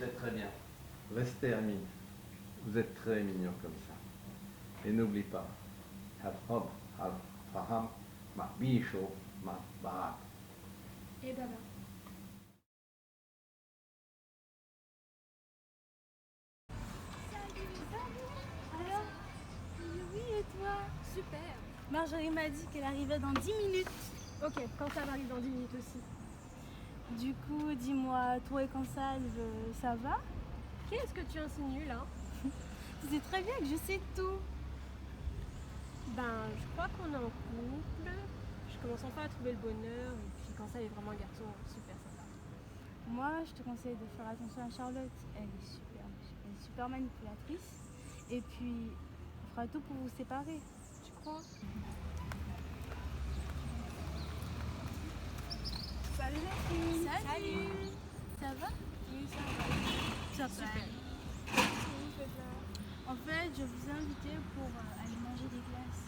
C'est très bien. Restez amis. Vous êtes très mignons comme ça. Et n'oublie pas, Al-Hub, Al-Faham, Ma Bisho, Ma Baat. Et baba. Alors, oui, et toi? Super. Marjorie m'a dit qu'elle arrivait dans 10 minutes. Ok, quand ça va arriver dans 10 minutes aussi. Du coup, dis-moi, toi et Consalve, ça va? Qu'est-ce que tu insinues là? Tu sais très bien que je sais tout. Ben, je crois qu'on est en couple. Je commence enfin à trouver le bonheur. Et puis quand ça est vraiment un garçon super sympa. Moi, je te conseille de faire attention à Charlotte. Elle est super manipulatrice. Et puis, on fera tout pour vous séparer. Tu crois? Salut les filles. Salut. Ça va? Oui, ça va. Ça va. En fait, je vous ai invité pour aller manger des glaces.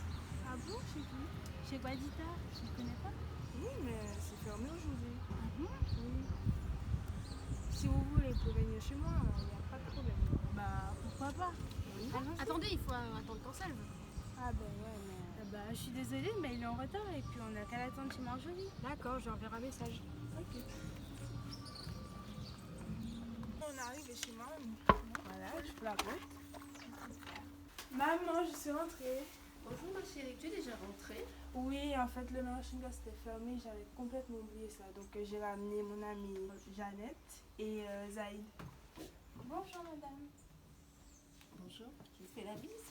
Ah bon, chez qui? Chez Guadita, tu ne connais pas? Oui, mais c'est fermé aujourd'hui. Ah bon? Oui. Si vous voulez, vous pouvez venir chez moi, il n'y a pas de problème. Bah, pourquoi pas? Oui. Allons-y. Attendez, il faut attendre quand ça veut. Ah ben ouais, mais... Bah, je suis désolée, mais il est en retard et puis on a qu'à l'attendre chez Marjorie. D'accord, je lui enverrai un message. Ok. On arrive chez moi. Voilà, je peux la porte. Maman, je suis rentrée. Bonjour ma chérie, tu es déjà rentrée? Oui, en fait, le marché de glace était fermé, j'avais complètement oublié ça. Donc j'ai ramené mon amie Jeannette et Zaïd. Bonjour madame. Bonjour, je vous fais la bise.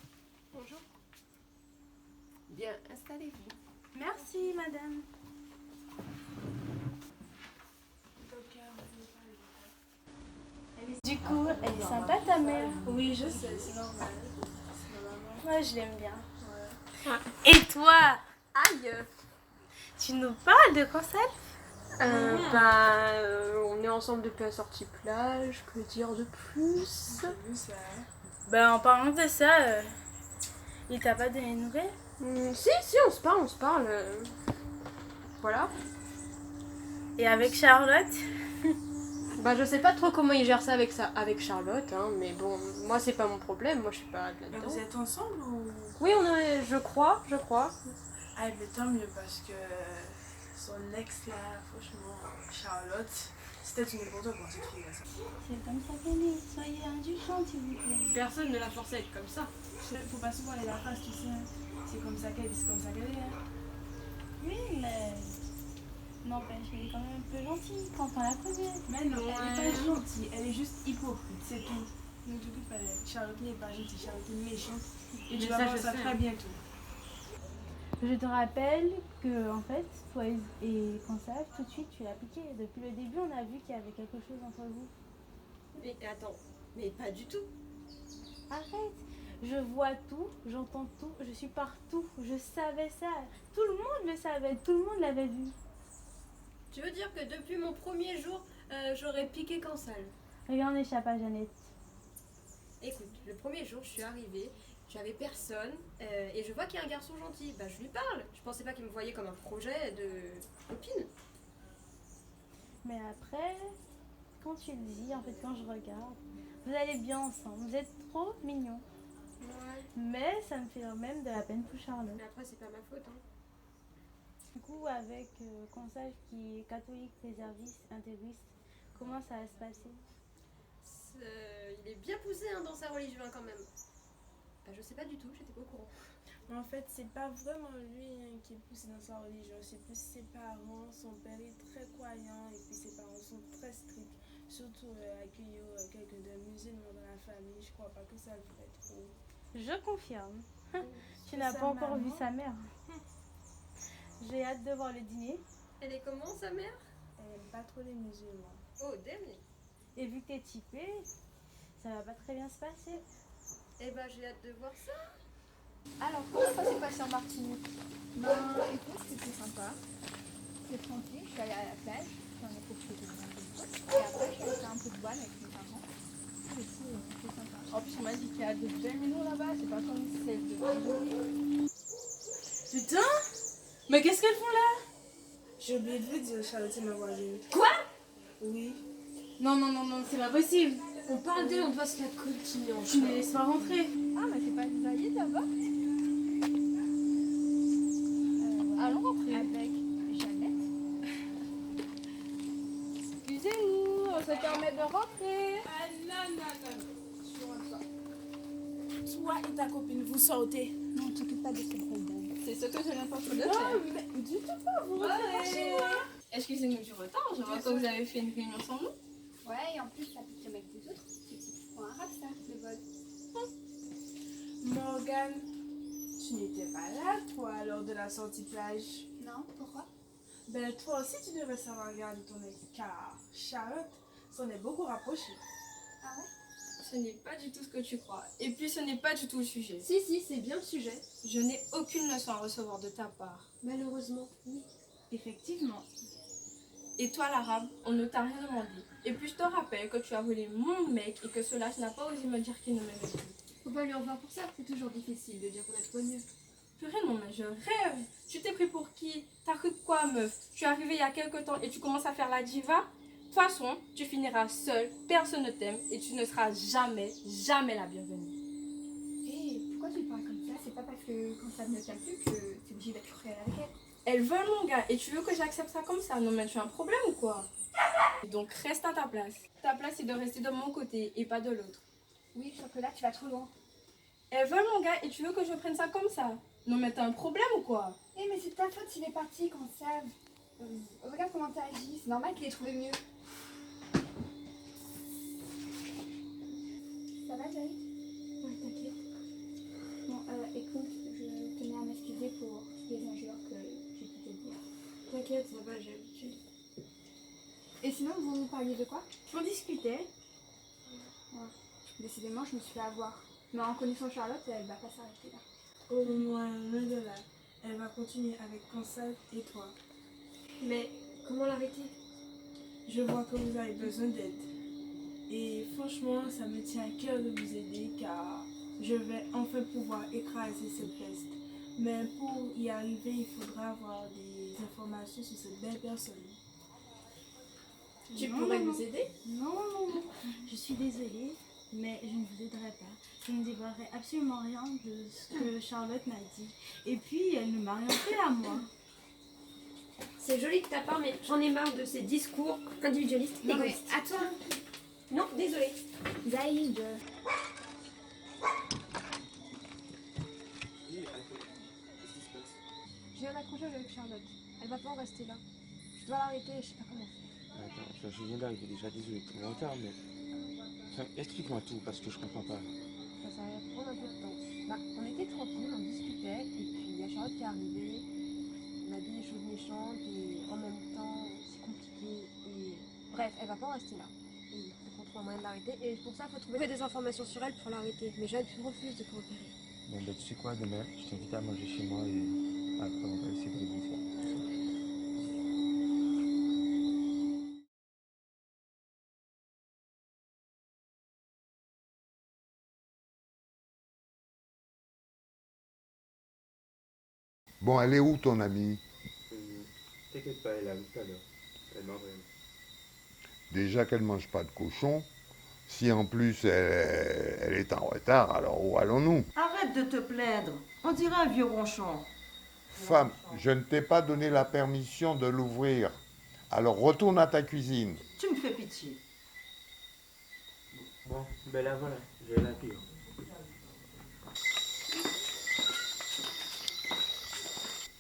Bonjour. Bien, installez-vous. Merci madame. Du coup, elle est sympa ta mère. Oui, je sais, c'est normal. Moi, je l'aime bien. Ouais. Et toi, Aïe. tu nous parles de Consalve? On est ensemble depuis la sortie plage. Que dire de plus? J'ai vu ça. Ben, en parlant de ça, il t'a pas donné de nouvelles? Si, on se parle. Voilà. Et avec Charlotte? Bah je sais pas trop comment il gère ça avec Charlotte, hein, mais bon, moi c'est pas mon problème, moi je suis pas Mais là-dedans. vous êtes ensemble ou... Oui, on est, je crois. Ah, mais tant mieux parce que son ex là, franchement, Charlotte, c'était une n'importe quoi cette fille là. C'est comme ça qu'elle est. Soyez indulgente, s'il vous plaît. Personne ne l'a forcé à être comme ça. Faut pas se voiler la face, tu sais. C'est comme ça qu'elle est, c'est comme ça qu'elle est. Hein. Oui, mais n'empêche, elle est quand même un peu gentille quand on la connaît. Mais non, elle est pas gentille, elle est juste hypocrite, c'est tout. Ne t'occupe pas d'elle. Charlotte n'est pas gentille, Charlotte est méchante. Et tu Mais vas ça, voir je ça sais. très bientôt. Je te rappelle que, en fait, toi et Consalve, tout de suite, tu l'as piqué. Depuis le début, on a vu qu'il y avait quelque chose entre vous. Mais attends, mais pas du tout. Arrête! Je vois tout, j'entends tout, je suis partout. Je savais ça. Tout le monde le savait, tout le monde l'avait vu. Tu veux dire que depuis mon premier jour, j'aurais piqué Consalve? Regarde, n'échappe à Jeannette. Écoute, le premier jour, je suis arrivée, j'avais personne, et je vois qu'il y a un garçon gentil. Bah, je lui parle. Je pensais pas qu'il me voyait comme un projet de copine. Mais après, quand tu le dis, en fait, quand je regarde, vous allez bien ensemble. Vous êtes trop mignons. Ouais. Mais ça me fait même de la peine pour Charlotte. Mais après, c'est pas ma faute, hein. Du coup, avec Consalve qui est catholique, réserviste, intégriste, comment ça va se passer? Il est bien poussé hein, dans sa religion hein, quand même. Bah, je sais pas du tout, j'étais pas au courant. Mais en fait, c'est pas vraiment lui hein, qui est poussé dans sa religion, c'est plus ses parents. Son père est très croyant et puis ses parents sont très stricts. Surtout accueillir quelqu'un de musulman dans la famille, je crois pas que ça le ferait trop. Je confirme. Tu C'est n'as sa pas encore vu maman. sa mère. J'ai hâte de voir le dîner. Elle est comment sa mère? Elle aime pas trop les musulmans. Oh, damn. Et vu que t'es typée, ça va pas très bien se passer. Eh bah, j'ai hâte de voir ça. Alors, comment ça s'est passé en Martinique? Ben, écoute, c'était sympa. C'était tranquille, je suis allée à la plage, j'en ai profité de mon pote. Et après, je suis allée faire un peu de voile avec mes parents. Du coup, c'était sympa. En plus, on m'a dit qu'il y a de belles maisons là-bas, c'est pas comme celle de Paris. Putain! Mais qu'est-ce qu'elles font là? J'ai oublié de vous dire, Charlotte, c'est ma voisine. Quoi? Oui. Non, c'est pas possible. On parle d'elle, on doit se la coltiner en Tu ne les laisses pas rentrer. Ah, mais c'est pas Isaïe là-bas. Allons rentrer. Avec Jeannette. Excusez-nous, on se permet de rentrer. Ah non, non, non, non. Je rentre pas. Toi et ta copine, vous sortez. Non, t'occupe pas de ce problème. C'est ce que je viens pour te le Non, faire. mais du tout pas, vous rentrez pas chez moi. Excusez-nous du retard, je vois que vous avez fait une réunion sans nous. Ouais, et en plus, ça pique le mec des autres. C'est pour un rap, ça, le vol. Morgane, tu n'étais pas là, toi, lors de la sortie plage. Non, pourquoi? Ben, toi aussi, tu devrais savoir regarder ton ex, car Charlotte s'en est beaucoup rapprochée. Ah ouais? Ce n'est pas du tout ce que tu crois. Et puis ce n'est pas du tout le sujet. Si, c'est bien le sujet. Je n'ai aucune leçon à recevoir de ta part. Malheureusement, oui. Effectivement. Et toi, l'arabe, on ne t'a rien demandé. Et puis je te rappelle que tu as volé mon mec et que cela n'a pas osé me dire qu'il ne m'aimait plus. Faut pas lui en voir pour ça, c'est toujours difficile de dire qu'on a trouvé mieux. Purée, non, mais je rêve. Tu t'es pris pour qui? T'as cru quoi, meuf? Tu es arrivée il y a quelque temps et tu commences à faire la diva? De toute façon, tu finiras seule, personne ne t'aime et tu ne seras jamais, jamais la bienvenue. Hé, pourquoi tu parles comme ça? C'est pas parce que quand ça ne tient plus que t'es obligé d'être cruel avec elle. Elle veut mon gars et tu veux que j'accepte ça comme ça? Non mais tu as un problème ou quoi? Donc reste à ta place. Ta place c'est de rester de mon côté et pas de l'autre. Oui, sauf que là, tu vas trop loin. Elle veut mon gars et tu veux que je prenne ça comme ça? Non mais t'as un problème ou quoi? Hé, mais c'est ta faute s'il est parti quand ça. Regarde comment t'as agi, c'est normal qu'il ait trouvé mieux. Ça va, Jaïd? Ouais, t'inquiète. Bon, écoute, je tenais à m'excuser pour les injures que j'ai pu te dire. T'inquiète, ça va, j'ai l'habitude. Et sinon, vous parliez de quoi? On discutait. Décidément, je me suis fait avoir. Mais en connaissant Charlotte, elle va pas s'arrêter là. Au moins, loin de là, elle va continuer avec Consal et toi. Mais comment l'arrêter? Je vois que vous avez besoin d'aide. Et franchement, ça me tient à cœur de vous aider car je vais enfin pouvoir écraser cette peste. Mais pour y arriver, il faudra avoir des informations sur cette belle personne. Tu Non, pourrais non, nous non. aider? Non. Je suis désolée, mais je ne vous aiderai pas. Je ne dévoilerai absolument rien de ce que Charlotte m'a dit. Et puis, elle ne m'a rien fait à moi. C'est joli de ta part, mais j'en ai marre de ces discours individualistes Non, mais égoïstes. attends, Non, désolée. Zaïd. Je viens d'accrocher avec Charlotte. Elle va pas en rester là. Je dois l'arrêter, je sais pas comment faire. Attends, enfin, je viens d'arriver déjà, désolé pour mon retard, mais... Enfin, explique-moi tout, parce que je comprends pas. Ça va prendre un peu de temps. Bah, on était tranquille, on discutait, et puis il y a Charlotte qui est arrivée. Elle m'a dit des choses méchantes, et en même temps, c'est compliqué. Et bref, elle va pas en rester là. Et il faut qu'on trouve un moyen de l'arrêter, et pour ça, il faut trouver des informations sur elle pour l'arrêter. Mais Jade refuse de coopérer. Bon, ben, tu sais quoi, demain, je t'invite à manger chez moi, et après, on va essayer de débriefer. Bon, elle est où ton amie? T'inquiète pas, elle arrive tout à l'heure. Elle m'envoie. Déjà qu'elle mange pas de cochon. Si en plus elle est en retard, alors où allons-nous? Arrête de te plaindre. On dirait un vieux ronchon. Femme, je ne t'ai pas donné la permission de l'ouvrir. Alors retourne à ta cuisine. Tu me fais pitié. Bon, ben là, voilà, je vais l'accueillir.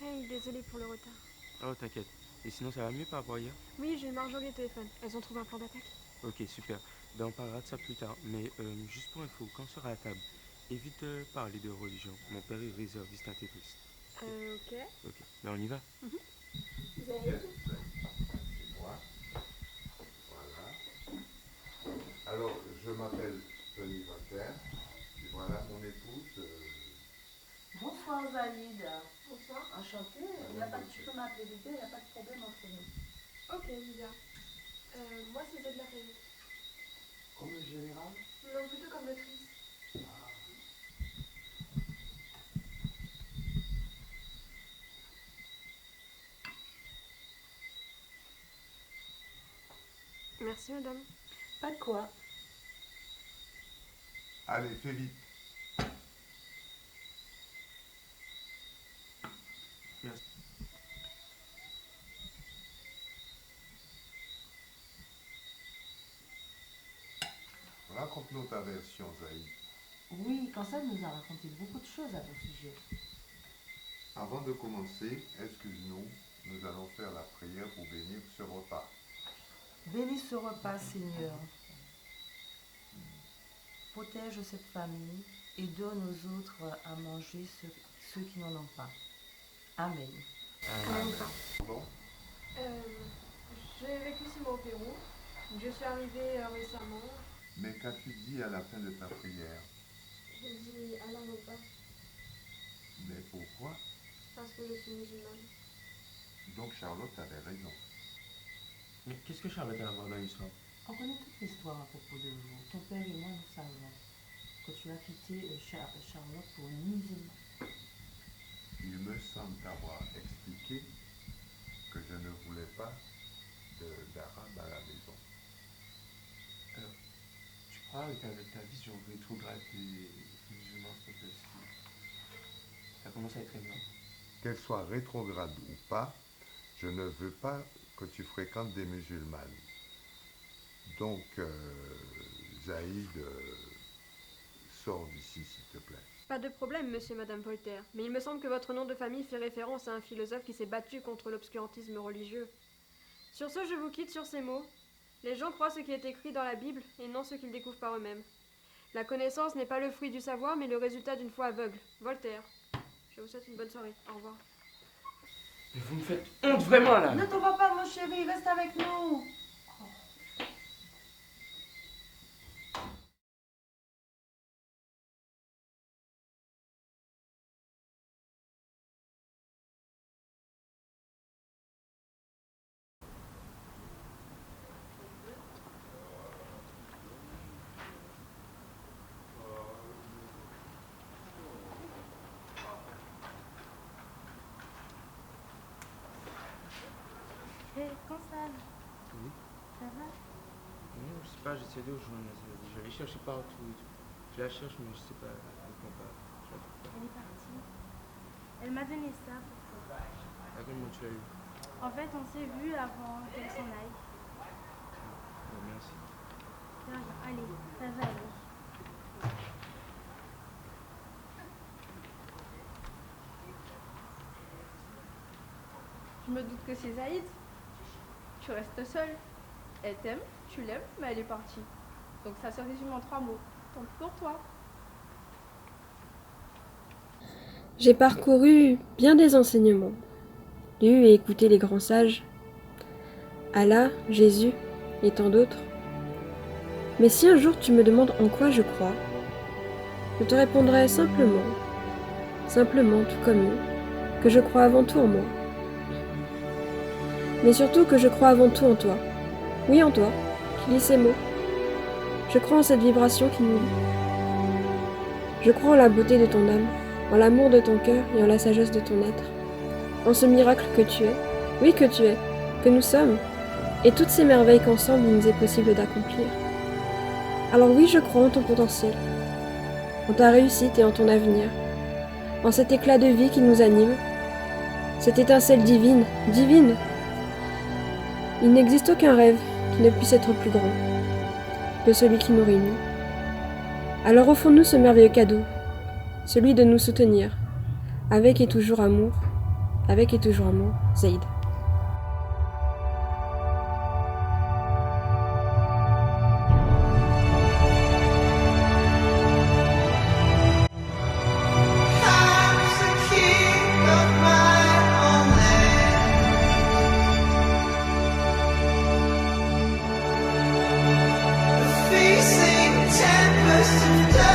Hey, désolée pour le retard. Oh, t'inquiète. Et sinon, ça va mieux par rapport à hier? Oui, j'ai eu Marjorie au téléphone. Elles ont trouvé un plan d'attaque. Ok, super. Ben, on parlera de ça plus tard. Mais juste pour info, quand on sera à table, évite de parler de religion. Mon père est réserviste intégriste. Ok. Ok, ben on y va. Moi. Voilà. Alors, je m'appelle Tony Vacher. Et voilà mon épouse. Bonsoir Zaïd. Bonsoir. Enchantée. Tu peux m'appeler Lydia, il n'y a pas de problème entre nous. Ok, Lydia. Moi, c'est de la famille. Comme le général? Non, plutôt comme l'autrice. Merci, madame. Pas de quoi. Allez, fais vite. Merci. Raconte-nous ta version, Zaïd. Oui, Kansad nous a raconté beaucoup de choses à ton sujet. Avant de commencer, excuse-nous, nous allons faire la prière pour bénir ce repas. Bénis ce repas, Seigneur. Protège cette famille et donne aux autres à manger ceux qui n'en ont pas. Amen. Bon, J'ai vécu 6 mois au Pérou. Je suis arrivée récemment. mais qu'as-tu dit à la fin de ta prière? J'ai dit Allah pas Mais pourquoi? parce que je suis musulmane. Donc Charlotte avait raison. Mais qu'est-ce que Charlotte a à voir dans l'histoire? On connaît toute l'histoire à propos de vous. Ton père et moi, nous savons que tu as quitté Charlotte pour une musulmane. Il me semble t'avoir expliqué que je ne voulais pas d'arabe à la maison. Alors, tu crois avec ta vision rétrograde des musulmans, s'il te plaît, ça commence à être énorme. Qu'elle soit rétrograde ou pas, je ne veux pas que tu fréquentes des musulmanes. Donc, Zaïd, sors d'ici, s'il te plaît. Pas de problème, monsieur et madame Voltaire, mais il me semble que votre nom de famille fait référence à un philosophe qui s'est battu contre l'obscurantisme religieux. Sur ce, je vous quitte sur ces mots. Les gens croient ce qui est écrit dans la Bible et non ce qu'ils découvrent par eux-mêmes. La connaissance n'est pas le fruit du savoir, mais le résultat d'une foi aveugle. Voltaire. Je vous souhaite une bonne soirée. Au revoir. Mais vous me faites honte vraiment là! Ne t'en va pas, mon chéri, reste avec nous. Hé, Kansad, Oui. ça va? Non, je sais pas, j'essaie de rejoindre Nazali. Je vais chercher partout et tout. Je la cherche, mais je sais pas, elle répond pas. Je la trouve pas. Elle est partie. Elle m'a donné ça pour toi. À quel moment tu l'as eu? En fait, on s'est vu avant qu'elle s'en aille. Ouais, merci. De rien. Allez, ça va aller. Je me doute que c'est Zaïd. Tu restes seule. Elle t'aime, tu l'aimes, mais elle est partie. Donc ça se résume en 3 mots. Tant pis pour toi. J'ai parcouru bien des enseignements, lu et écouté les grands sages, Allah, Jésus et tant d'autres. Mais si un jour tu me demandes en quoi je crois, je te répondrai simplement tout comme eux, que je crois avant tout en moi. Mais surtout que je crois avant tout en toi. Oui, en toi, qui lis ces mots. Je crois en cette vibration qui nous lie. Je crois en la beauté de ton âme, en l'amour de ton cœur et en la sagesse de ton être. En ce miracle que tu es, oui que tu es, que nous sommes, et toutes ces merveilles qu'ensemble il nous est possible d'accomplir. Alors oui, je crois en ton potentiel, en ta réussite et en ton avenir, en cet éclat de vie qui nous anime, cette étincelle divine, divine. Il n'existe aucun rêve qui ne puisse être plus grand que celui qui nous réunit. Alors offrons-nous ce merveilleux cadeau, celui de nous soutenir, avec et toujours amour, Zaïd. Facing tempest and